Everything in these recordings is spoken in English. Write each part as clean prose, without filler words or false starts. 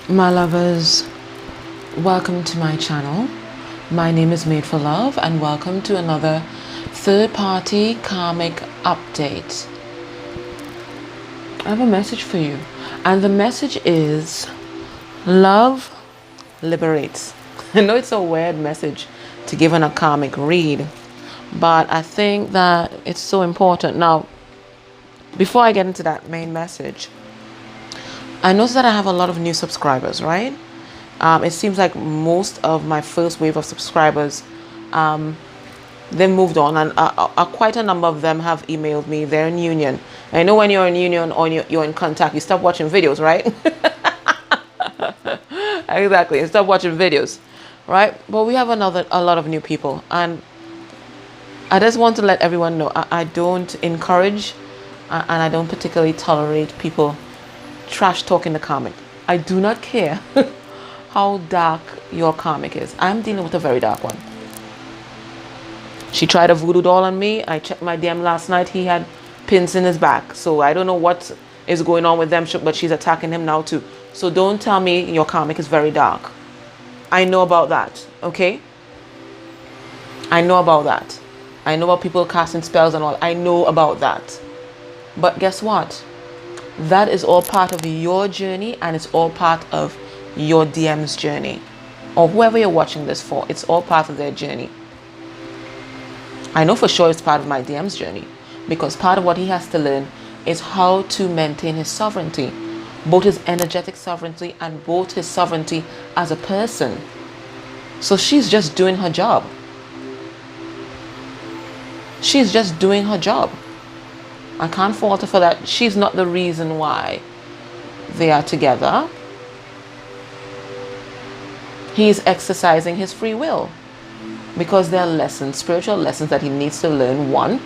My lovers, welcome to my channel. My name is Made for Love and welcome to another third-party karmic update. I have a message for you, and the message is love liberates. I know it's a weird message to give on a karmic read, but I think that it's so important. Now, before I get into that main message, I noticed that I have a lot of new subscribers, right? It seems like most of my first wave of subscribers, they moved on, and quite a number of them have emailed me. They're in union. I know when you're in union or you're in contact, you stop watching videos, right? Exactly, you stop watching videos, right? But we have a lot of new people, and I just want to let everyone know I don't encourage and I don't particularly tolerate people trash talking the karmic. I do not care how dark your karmic is. I'm dealing with a very dark one. She tried a voodoo doll on me. I checked my DM last night. He had pins in his back. So I don't know what is going on with them, but she's attacking him now too. So don't tell me your karmic is very dark. I know about that, okay? I know about that. I know about people casting spells and all. I know about that. But guess what? That is all part of your journey, and it's all part of your DM's journey, or whoever you're watching this for. It's all part of their journey. I know for sure it's part of my DM's journey, because part of what he has to learn is how to maintain his sovereignty, both his energetic sovereignty and both his sovereignty as a person. So she's just doing her job. She's just doing her job. I can't fault her for that. She's not the reason why they are together. He's exercising his free will because there are lessons, spiritual lessons that he needs to learn. 1,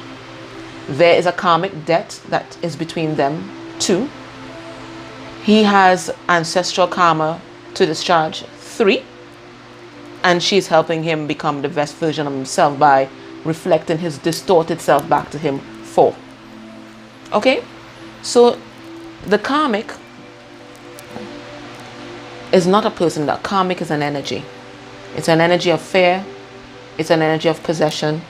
there is a karmic debt that is between them. 2, he has ancestral karma to discharge. 3, and she's helping him become the best version of himself by reflecting his distorted self back to him. 4. Okay, so the karmic is not a person. The karmic is an energy. It's an energy of fear. It's an energy of possession.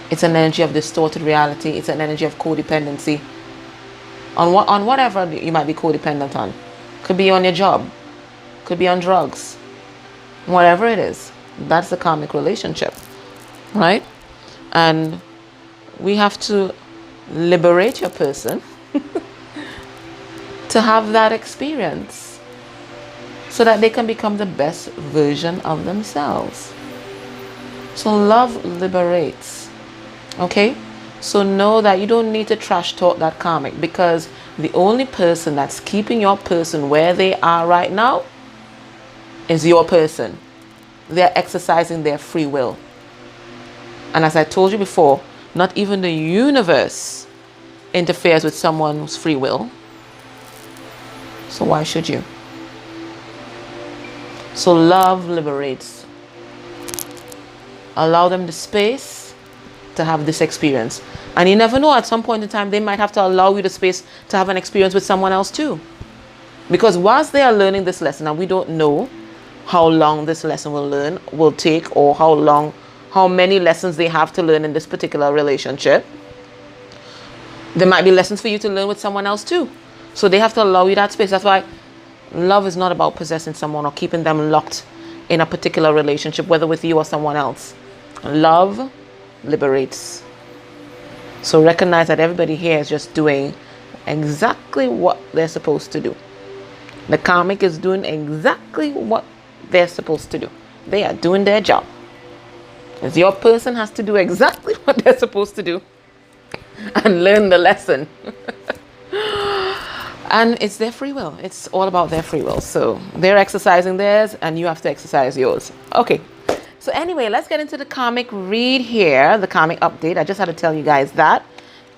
It's an energy of distorted reality. It's an energy of codependency. On whatever you might be codependent on. Could be on your job. Could be on drugs. Whatever it is, that's the karmic relationship, right? And we have to liberate your person to have that experience so that they can become the best version of themselves. So love liberates. Okay, so know that you don't need to trash talk that karmic, because the only person that's keeping your person where they are right now is your person. They're exercising their free will, and as I told you before, not even the universe interferes with someone's free will. So why should you? So love liberates. Allow them the space to have this experience. And you never know, at some point in time, they might have to allow you the space to have an experience with someone else too. Because whilst they are learning this lesson, and we don't know how long this lesson will take, or how many lessons they have to learn in this particular relationship, there might be lessons for you to learn with someone else too. So they have to allow you that space. That's why love is not about possessing someone or keeping them locked in a particular relationship, whether with you or someone else. Love liberates. So recognize that everybody here is just doing exactly what they're supposed to do. The karmic is doing exactly what they're supposed to do. They are doing their job. As your person has to do exactly what they're supposed to do and learn the lesson. And it's their free will. It's all about their free will. So they're exercising theirs and you have to exercise yours. Okay. So anyway, let's get into the karmic read here, the karmic update. I just had to tell you guys that,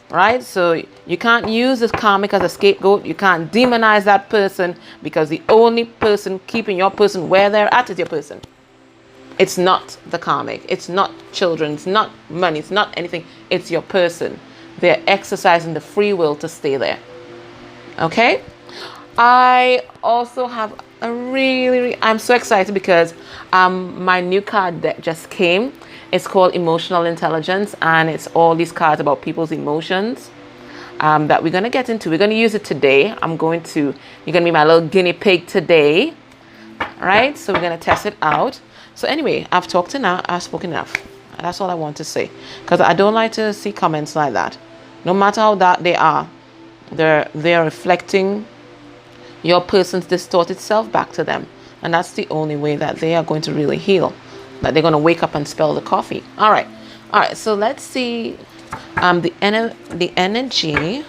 right? So you can't use this karmic as a scapegoat. You can't demonize that person, because the only person keeping your person where they're at is your person. It's not the karmic. It's not children. It's not money. It's not anything. It's your person. They're exercising the free will to stay there. Okay? I also have a I'm so excited because my new card that just came. It's called Emotional Intelligence, and it's all these cards about people's emotions that we're going to get into. We're going to use it today. You're going to be my little guinea pig today. All right, so we're going to test it out. So anyway, I've spoken enough. That's all I want to say, because I don't like to see comments like that. No matter how dark they are, they're reflecting your person's distorted self back to them, and that's the only way that they are going to really heal. That they're going to wake up and spell the coffee. All right. So let's see the energy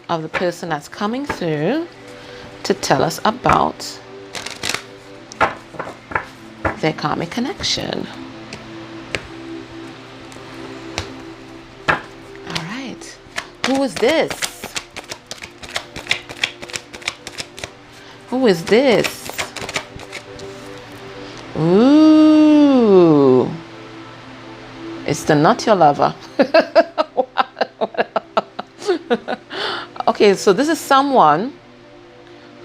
of the person that's coming through to tell us about their karmic connection. All right. Who is this? Who is this? Ooh. It's the not your lover. Okay, so this is someone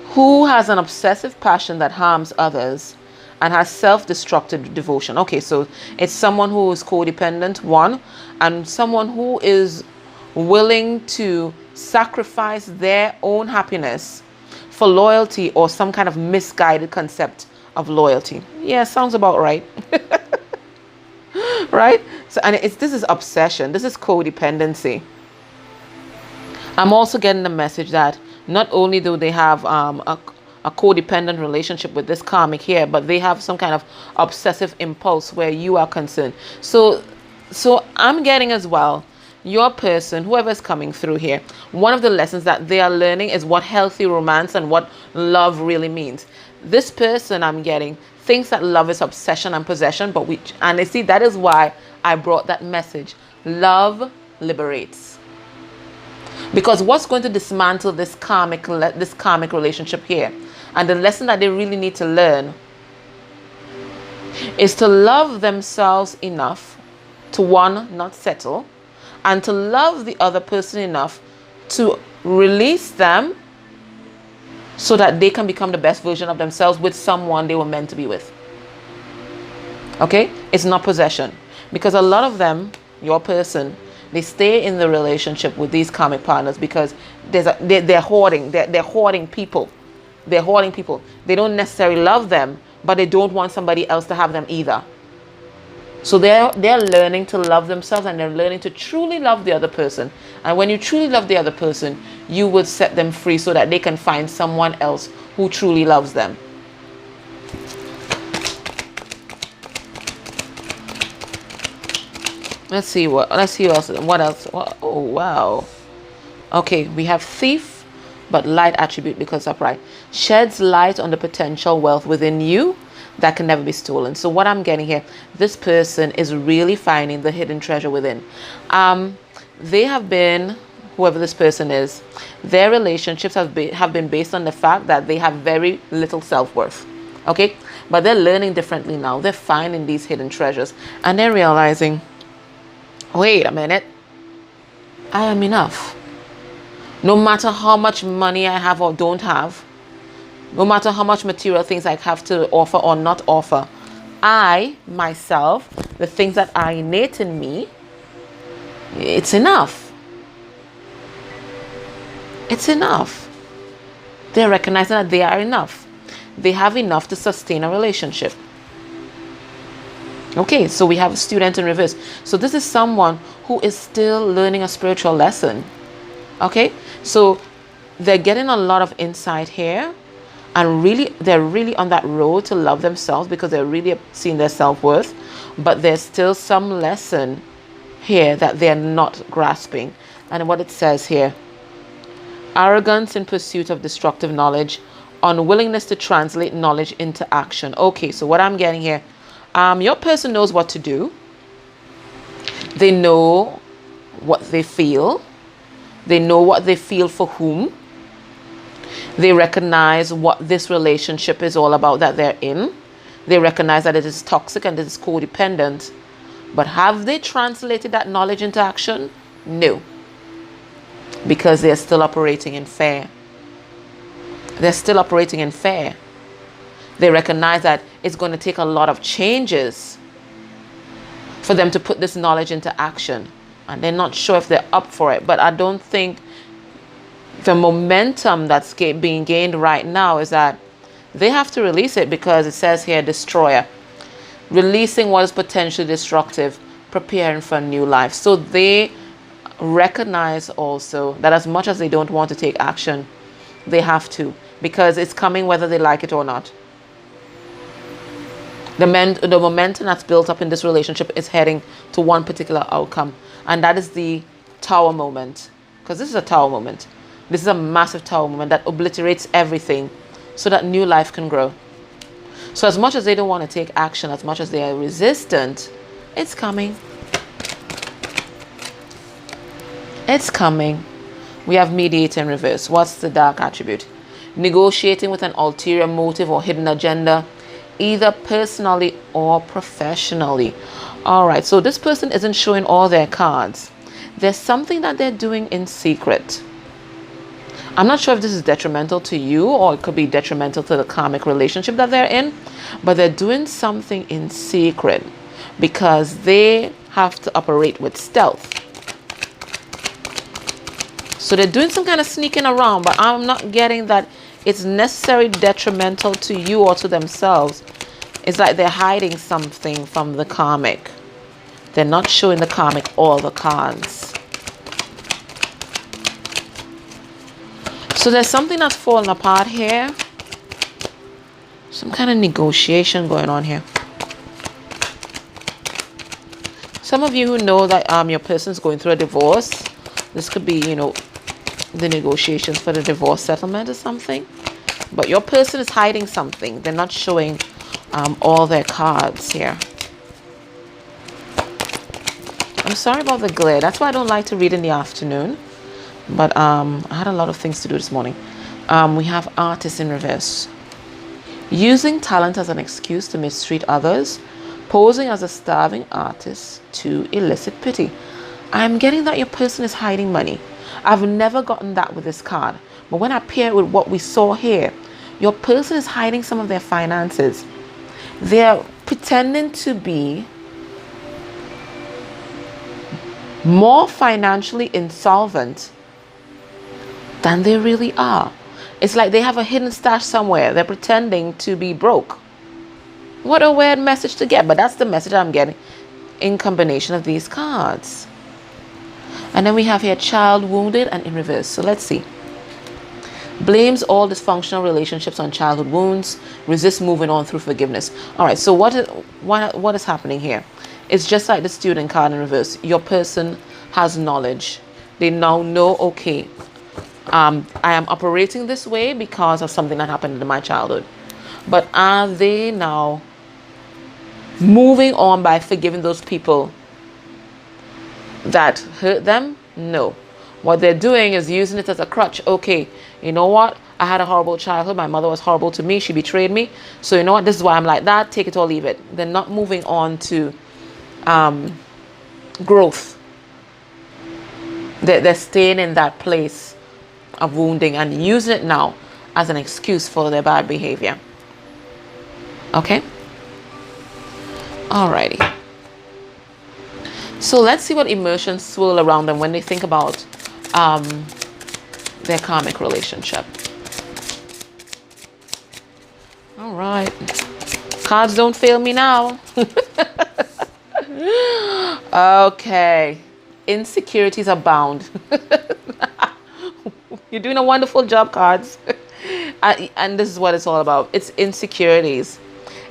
who has an obsessive passion that harms others and has self-destructive devotion. Okay, so it's someone who is codependent, one, and someone who is willing to sacrifice their own happiness for loyalty or some kind of misguided concept of loyalty. Yeah, sounds about right. Right? So, and this is obsession. This is codependency. I'm also getting the message that not only do they have a codependent relationship with this karmic here, but they have some kind of obsessive impulse where you are concerned. So I'm getting as well, your person, whoever's coming through here, one of the lessons that they are learning is what healthy romance and what love really means. This person I'm getting thinks that love is obsession and possession, and they see that is why I brought that message. Love liberates. Because what's going to dismantle this karmic relationship here, and the lesson that they really need to learn, is to love themselves enough to, one, not settle, and to love the other person enough to release them so that they can become the best version of themselves with someone they were meant to be with. Okay? It's not possession. Because a lot of them, your person, they stay in the relationship with these karmic partners because they're hoarding. They're hoarding people. They're hoarding people. They don't necessarily love them, but they don't want somebody else to have them either. So they're learning to love themselves, and they're learning to truly love the other person. And when you truly love the other person, you would set them free so that they can find someone else who truly loves them. Let's see what else. What else? Oh, wow. Okay, we have thief, but light attribute because upright. Sheds light on the potential wealth within you that can never be stolen. So what I'm getting here, this person is really finding the hidden treasure within. They have been, whoever this person is, their relationships have been based on the fact that they have very little self-worth. Okay? But they're learning differently now. They're finding these hidden treasures, and they're realizing, wait a minute, I am enough. No matter how much money I have or don't have, no matter how much material things I have to offer or not offer, I, myself, the things that are innate in me, it's enough. It's enough. They're recognizing that they are enough. They have enough to sustain a relationship. Okay, so we have a student in reverse. So this is someone who is still learning a spiritual lesson. Okay, so they're getting a lot of insight here. And they're really on that road to love themselves because they're really seeing their self-worth. But there's still some lesson here that they're not grasping. And what it says here, arrogance in pursuit of destructive knowledge, unwillingness to translate knowledge into action. Okay, so what I'm getting here, your person knows what to do. They know what they feel. They know what they feel for whom. They recognize what this relationship is all about that they're in. They recognize that it is toxic and it is codependent. But have they translated that knowledge into action? No. Because they're still operating in fear. They're still operating in fear. They recognize that it's going to take a lot of changes for them to put this knowledge into action. And they're not sure if they're up for it. But I don't think the momentum that's being gained right now is that they have to release it, because it says here, destroyer. Releasing what is potentially destructive, preparing for a new life. So they recognize also that as much as they don't want to take action, they have to, because it's coming whether they like it or not. The momentum that's built up in this relationship is heading to one particular outcome, and that is the tower moment. Because this is a tower moment. This is a massive tower moment that obliterates everything so that new life can grow. So as much as they don't want to take action, as much as they are resistant, it's coming. It's coming. We have mediate in reverse. What's the dark attribute? Negotiating with an ulterior motive or hidden agenda, either personally or professionally. All right, so this person isn't showing all their cards. There's something that they're doing in secret. I'm not sure if this is detrimental to you, or it could be detrimental to the karmic relationship that they're in, but they're doing something in secret because they have to operate with stealth. So they're doing some kind of sneaking around, but I'm not getting that it's necessarily detrimental to you or to themselves. It's like they're hiding something from the karmic. They're not showing the karmic all the cards. So there's something that's falling apart here. Some kind of negotiation going on here. Some of you who know that your person's going through a divorce, this could be, you know, the negotiations for the divorce settlement or something. But your person is hiding something. They're not showing all their cards here. I'm sorry about the glare. That's why I don't like to read in the afternoon. But I had a lot of things to do this morning. We have artists in reverse. Using talent as an excuse to mistreat others. Posing as a starving artist to elicit pity. I'm getting that your person is hiding money. I've never gotten that with this card. But when I pair it with what we saw here, your person is hiding some of their finances. They're pretending to be more financially insolvent than they really are. It's like they have a hidden stash somewhere. They're pretending to be broke. What a weird message to get, but that's the message I'm getting in combination of these cards. And then we have here child wounded and in reverse. So let's see. Blames all dysfunctional relationships on childhood wounds. Resists moving on through forgiveness. All right, so what is happening here? It's just like the student card in reverse. Your person has knowledge. They now know, okay, I am operating this way because of something that happened in my childhood. But are they now moving on by forgiving those people that hurt them? No. What they're doing is using it as a crutch. Okay, you know what? I had a horrible childhood. My mother was horrible to me. She betrayed me. So you know what? This is why I'm like that. Take it or leave it. They're not moving on to growth. They're staying in that place of wounding and using it now as an excuse for their bad behavior. Okay? Alrighty. So let's see what emotions swirl around them when they think about their karmic relationship. Alright. Cards don't fail me now. Okay. Insecurities abound. You're doing a wonderful job, cards. And this is what it's all about. It's insecurities.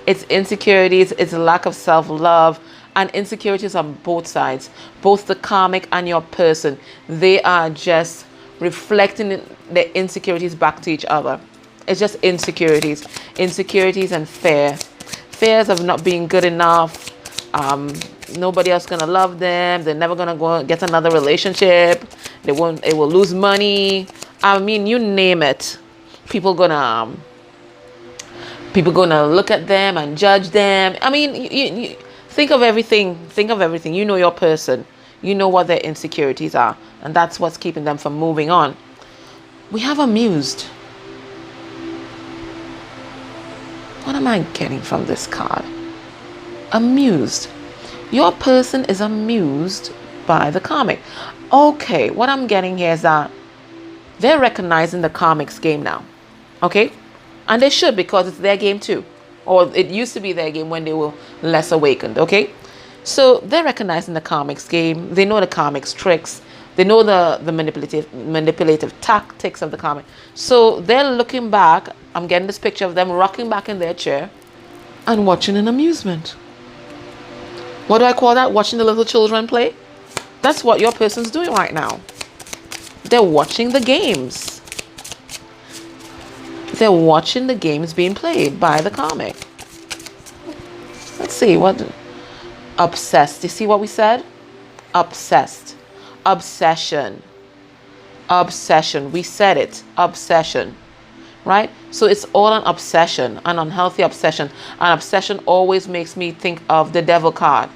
It's insecurities. It's a lack of self-love. And insecurities on both sides. Both the karmic and your person. They are just reflecting their insecurities back to each other. It's just insecurities. Insecurities and fear. Fears of not being good enough. Nobody else gonna love them. They're never gonna go get another relationship. They will lose money. I mean, you name it. People gonna look at them and judge them. I mean, you think of everything. Think of everything. You know your person. You know what their insecurities are, and that's what's keeping them from moving on. We have amused. What am I getting from this card? Amused. Your person is amused by the karmic. Okay, what I'm getting here is that they're recognizing the karmic's game now. Okay? And they should, because it's their game too. Or it used to be their game when they were less awakened. Okay? So they're recognizing the karmic's game. They know the karmic's tricks. They know the manipulative tactics of the karmic. So they're looking back. I'm getting this picture of them rocking back in their chair and watching an amusement. What do I call that? Watching the little children play? That's what your person's doing right now. They're watching the games. They're watching the games being played by the karmic. Let's see what... Obsessed. You see what we said? Obsessed. Obsession. Obsession. We said it. Obsession. Right? So it's all an obsession, an unhealthy obsession. An obsession always makes me think of the devil card.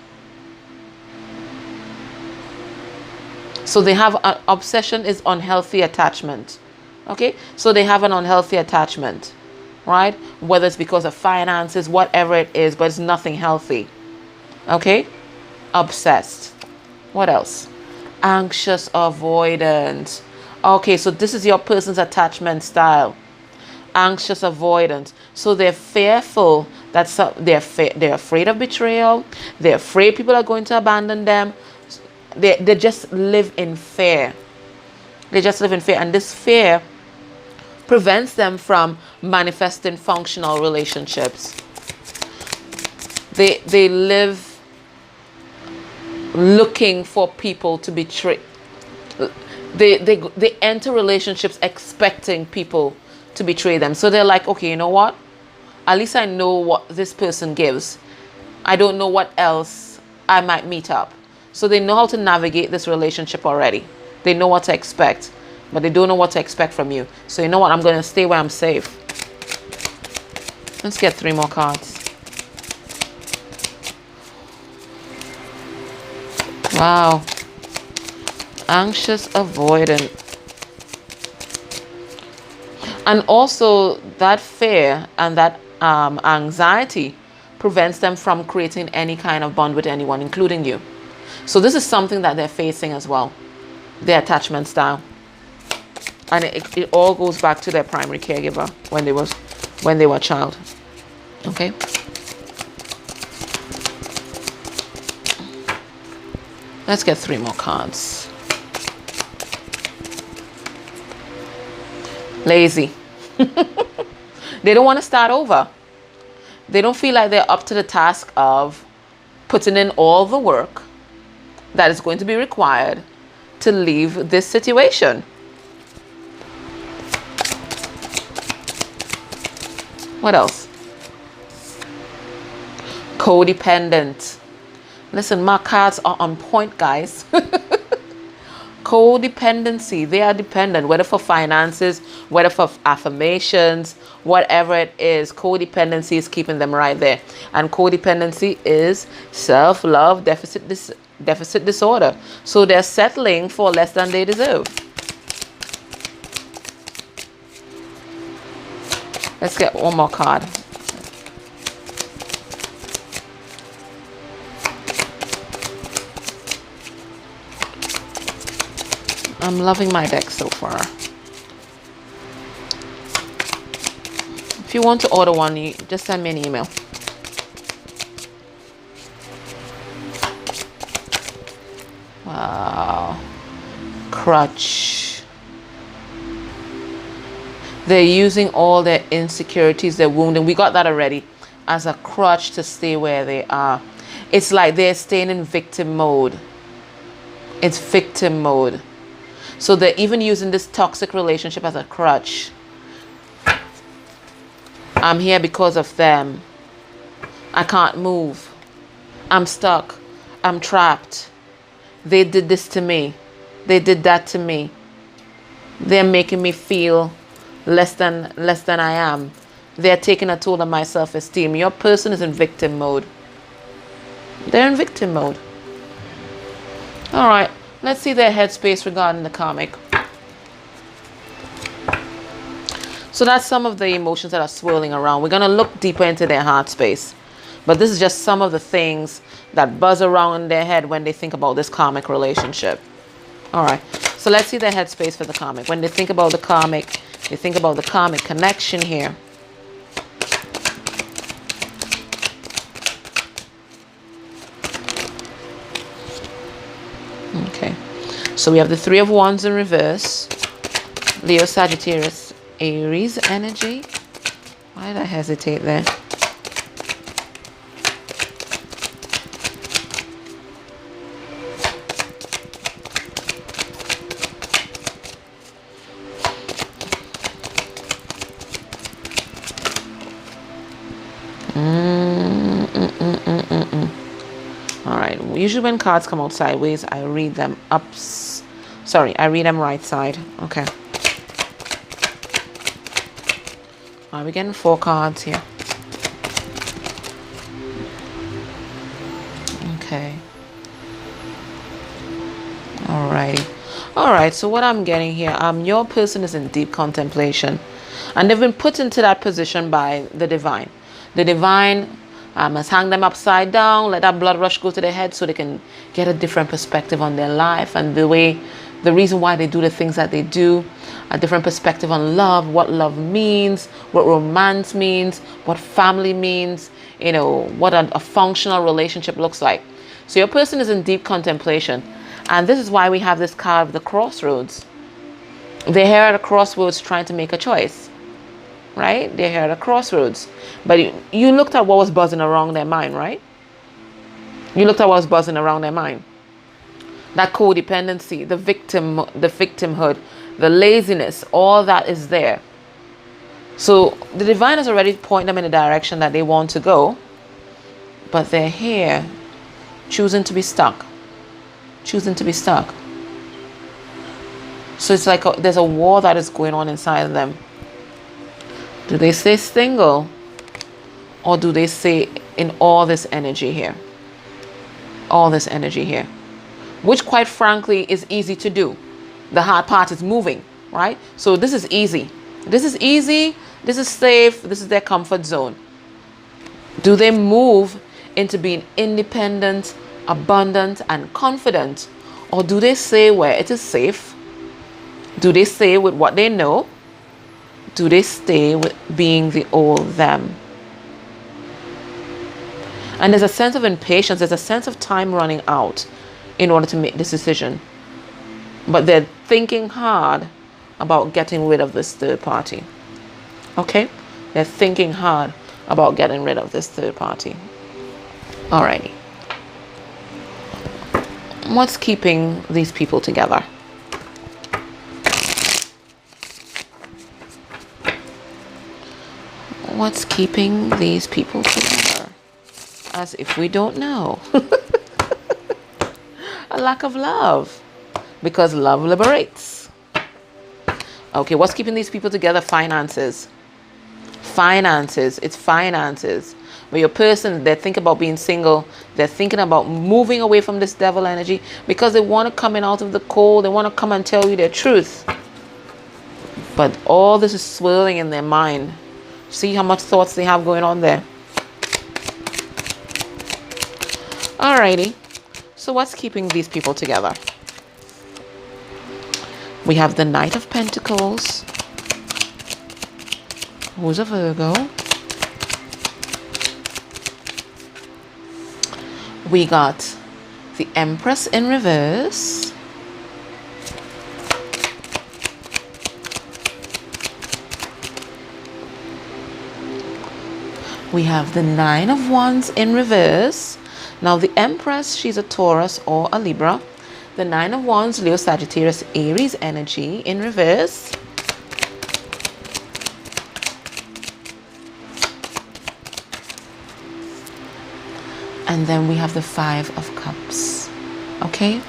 So they have an obsession is unhealthy attachment. Okay? So they have an unhealthy attachment. Right? Whether it's because of finances, whatever it is, but it's nothing healthy. Okay? Obsessed. What else? Anxious avoidance. Okay, so this is your person's attachment style. Anxious avoidance. So they're fearful that they're afraid of betrayal. They're afraid people are going to abandon them. They just live in fear. They just live in fear. And this fear prevents them from manifesting functional relationships. They live looking for people to betray. They enter relationships expecting people to betray them. So they're like, okay, you know what? At least I know what this person gives. I don't know what else I might meet up. So they know how to navigate this relationship already. They know what to expect, but they don't know what to expect from you. So you know what? I'm going to stay where I'm safe. Let's get 3 more cards. Wow. Anxious avoidant. And also that fear and that anxiety prevents them from creating any kind of bond with anyone, including you. So this is something that they're facing as well. Their attachment style. And it all goes back to their primary caregiver when they were a child. Okay? Let's get 3 more cards. Lazy. They don't want to start over. They don't feel like they're up to the task of putting in all the work that is going to be required to leave this situation. What else? Codependent. Listen, my cards are on point, guys. Codependency. They are dependent, whether for finances, whether for affirmations, whatever it is. Codependency is keeping them right there. And codependency is self-love deficit disorder. So they're settling for less than they deserve. Let's get one more card. I'm loving my deck so far. If you want to order one, you just send me an email. Wow. Crutch. They're using all their insecurities, their wounding. We got that already. As a crutch to stay where they are. It's like they're staying in victim mode. It's victim mode. So they're even using this toxic relationship as a crutch. I'm here because of them. I can't move. I'm stuck. I'm trapped. They did this to me. They did that to me. They're making me feel less than I am. They're taking a toll on my self-esteem. Your person is in victim mode. They're in victim mode. All right. Let's see their headspace regarding the karmic. So that's some of the emotions that are swirling around. We're going to look deeper into their heart space. But this is just some of the things that buzz around in their head when they think about this karmic relationship. All right. So let's see their headspace for the karmic. When they think about the karmic, they think about the karmic connection here. Okay. So we have the Three of Wands in reverse. Leo, Sagittarius, Aries energy. Why did I hesitate there? All right. Usually when cards come out sideways, I read them I read them right side. Okay. All right, we're getting 4 cards here. Okay. All righty. All right. So what I'm getting here, your person is in deep contemplation, and they've been put into that position by the divine. The divine has hung them upside down, let that blood rush go to their head so they can get a different perspective on their life and the reason why they do the things that they do, a different perspective on love, what love means, what romance means, what family means, you know, what a functional relationship looks like. So your person is in deep contemplation. And this is why we have this card of the crossroads. They're here at a crossroads trying to make a choice. Right? They're here at a crossroads. But you looked at what was buzzing around their mind, right? You looked at what was buzzing around their mind. That codependency, the victimhood, the laziness, all that is there. So the divine has already pointed them in the direction that they want to go. But they're here choosing to be stuck. Choosing to be stuck. So it's like there's a war that is going on inside of them. Do they stay single? Or do they stay in all this energy here? All this energy here. Which quite frankly is easy to do. The hard part is moving, right? So this is easy. This is easy. This is safe. This is their comfort zone. Do they move into being independent, abundant, and confident? Or do they stay where it is safe? Do they stay with what they know? Do they stay with being the old them? And there's a sense of impatience. There's a sense of time running out in order to make this decision. But they're thinking hard about getting rid of this third party. Okay? They're thinking hard about getting rid of this third party. Alrighty. What's keeping these people together? What's keeping these people together? As if we don't know. A lack of love. Because love liberates. Okay, what's keeping these people together? Finances. Finances. It's finances. But your person, they think about being single. They're thinking about moving away from this devil energy because they want to come in out of the cold. They want to come and tell you their truth. But all this is swirling in their mind. See how much thoughts they have going on there. Alrighty. So what's keeping these people together? We have the Knight of Pentacles. Who's a Virgo? We got the Empress in reverse. We have the Nine of Wands in reverse. Now the Empress, she's a Taurus or a Libra. The Nine of Wands, Leo, Sagittarius, Aries energy in reverse. And then we have the Five of Cups. Okay?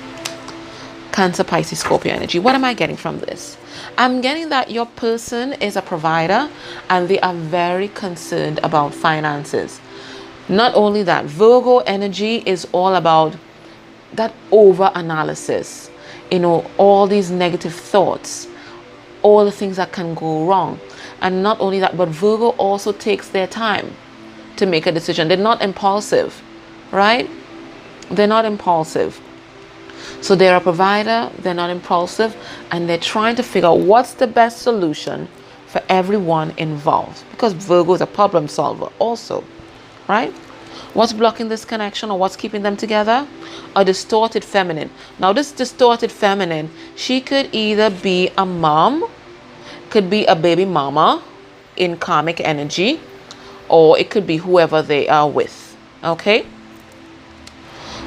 Cancer, Pisces, Scorpio energy. What am I getting from this? I'm getting that your person is a provider and they are very concerned about finances. Not only that, Virgo energy is all about that over-analysis. You know, all these negative thoughts, all the things that can go wrong. And not only that, but Virgo also takes their time to make a decision. They're not impulsive, right? They're not impulsive. So they're a provider, they're not impulsive, and they're trying to figure out what's the best solution for everyone involved. Because Virgo is a problem solver also, right? What's blocking this connection, or what's keeping them together? A distorted feminine. Now this distorted feminine, she could either be a mom, could be a baby mama in karmic energy, or it could be whoever they are with, okay?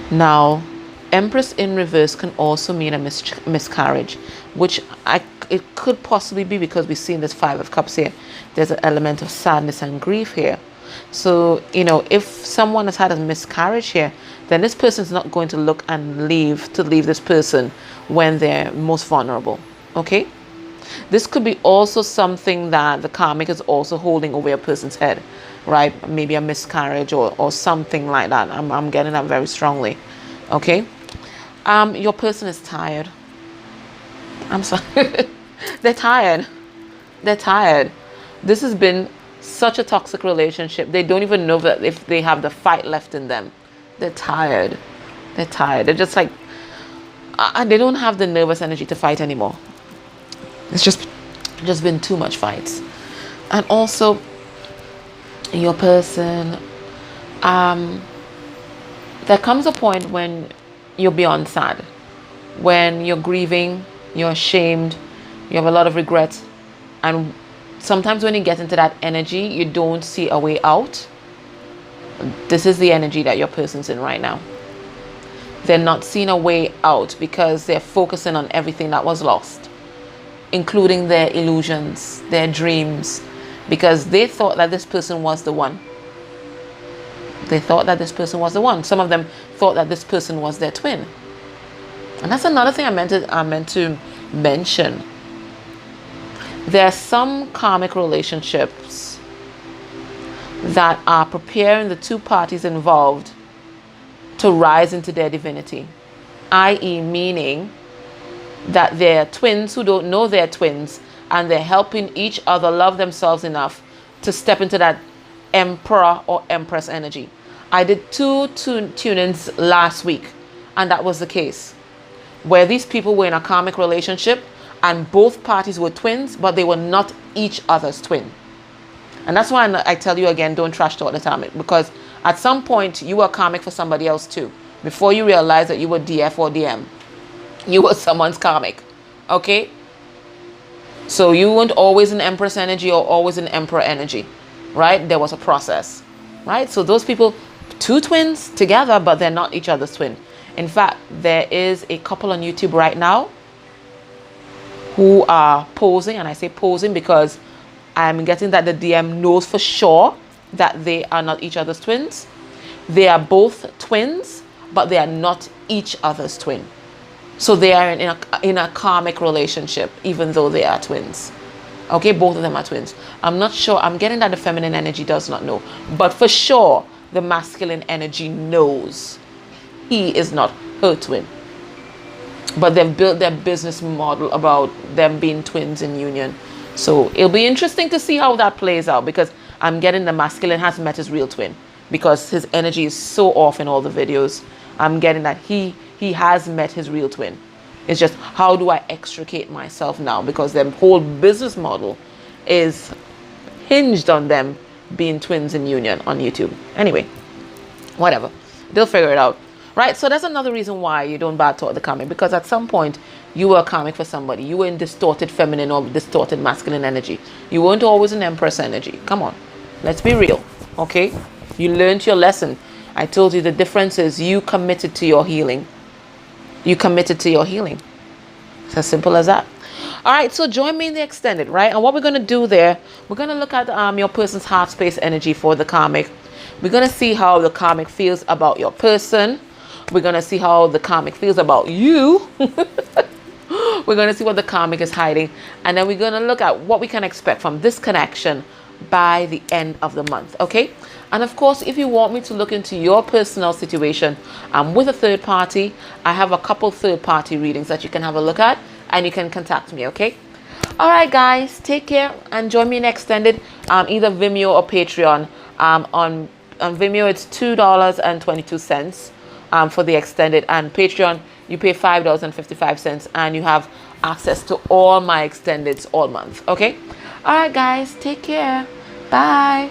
Now, Empress in reverse can also mean a miscarriage, which it could possibly be because we've seen this Five of Cups here. There's an element of sadness and grief here. So, you know, if someone has had a miscarriage here, then this person's not going to look and leave this person when they're most vulnerable, okay? This could be also something that the karmic is also holding over a person's head, right? Maybe a miscarriage or something like that. I'm getting that very strongly, okay? Your person is tired. I'm sorry. They're tired. They're tired. This has been such a toxic relationship. They don't even know that if they have the fight left in them. They're tired. They're tired. They're just like, they don't have the nervous energy to fight anymore. It's just been too much fights. And also, your person, there comes a point when you're beyond sad, when you're grieving, you're ashamed, you have a lot of regret, and sometimes when you get into that energy, you don't see a way out. This is the energy that your person's in right now. They're not seeing a way out because they're focusing on everything that was lost, including their illusions, their dreams, because they thought that this person was the one. They thought that this person was the one. Some of them thought that this person was their twin. And that's another thing I meant to mention. There are some karmic relationships that are preparing the two parties involved to rise into their divinity, i.e. meaning that they're twins who don't know they're twins, and they're helping each other love themselves enough to step into that emperor or empress energy. I did two tune-ins last week, and that was the case, where these people were in a karmic relationship and both parties were twins, but they were not each other's twin. And that's why I tell you again, don't trash talk the karmic, because at some point you were karmic for somebody else too, before you realize that you were DF or DM. You were someone's karmic, okay? So you weren't always in empress energy or always in emperor energy, right? There was a process, right? So those people, two twins together, but they're not each other's twin. In fact, there is a couple on YouTube right now who are posing, and I say posing because I'm getting that the DM knows for sure that they are not each other's twins. They are both twins, but they are not each other's twin. So they are in a karmic relationship, even though they are twins. Okay, both of them are twins. I'm not sure. I'm getting that the feminine energy does not know. But for sure, the masculine energy knows he is not her twin. But they've built their business model about them being twins in union. So it'll be interesting to see how that plays out, because I'm getting the masculine has met his real twin, because his energy is so off in all the videos. I'm getting that he has met his real twin. It's just, how do I extricate myself now? Because their whole business model is hinged on them being twins in union on YouTube. Anyway, whatever. They'll figure it out. Right? So that's another reason why you don't bad talk the karmic, because at some point you were karmic for somebody. You were in distorted feminine or distorted masculine energy. You weren't always in empress energy. Come on. Let's be real. Okay? You learned your lesson. I told you the difference is you committed to your healing. You committed to your healing. It's as simple as that. All right, so join me in the extended, right? And what we're going to do there, we're going to look at your person's heart space energy for the karmic. We're going to see how the karmic feels about your person. We're going to see how the karmic feels about you. We're going to see what the karmic is hiding. And then we're going to look at what we can expect from this connection by the end of the month, okay? And of course, if you want me to look into your personal situation with a third party, I have a couple third party readings that you can have a look at, and you can contact me, okay? All right, guys, take care and join me in extended, either Vimeo or Patreon. On Vimeo, it's $2.22 for the extended, and Patreon, you pay $5.55, and you have access to all my extendeds all month. Okay. All right, guys, take care. Bye.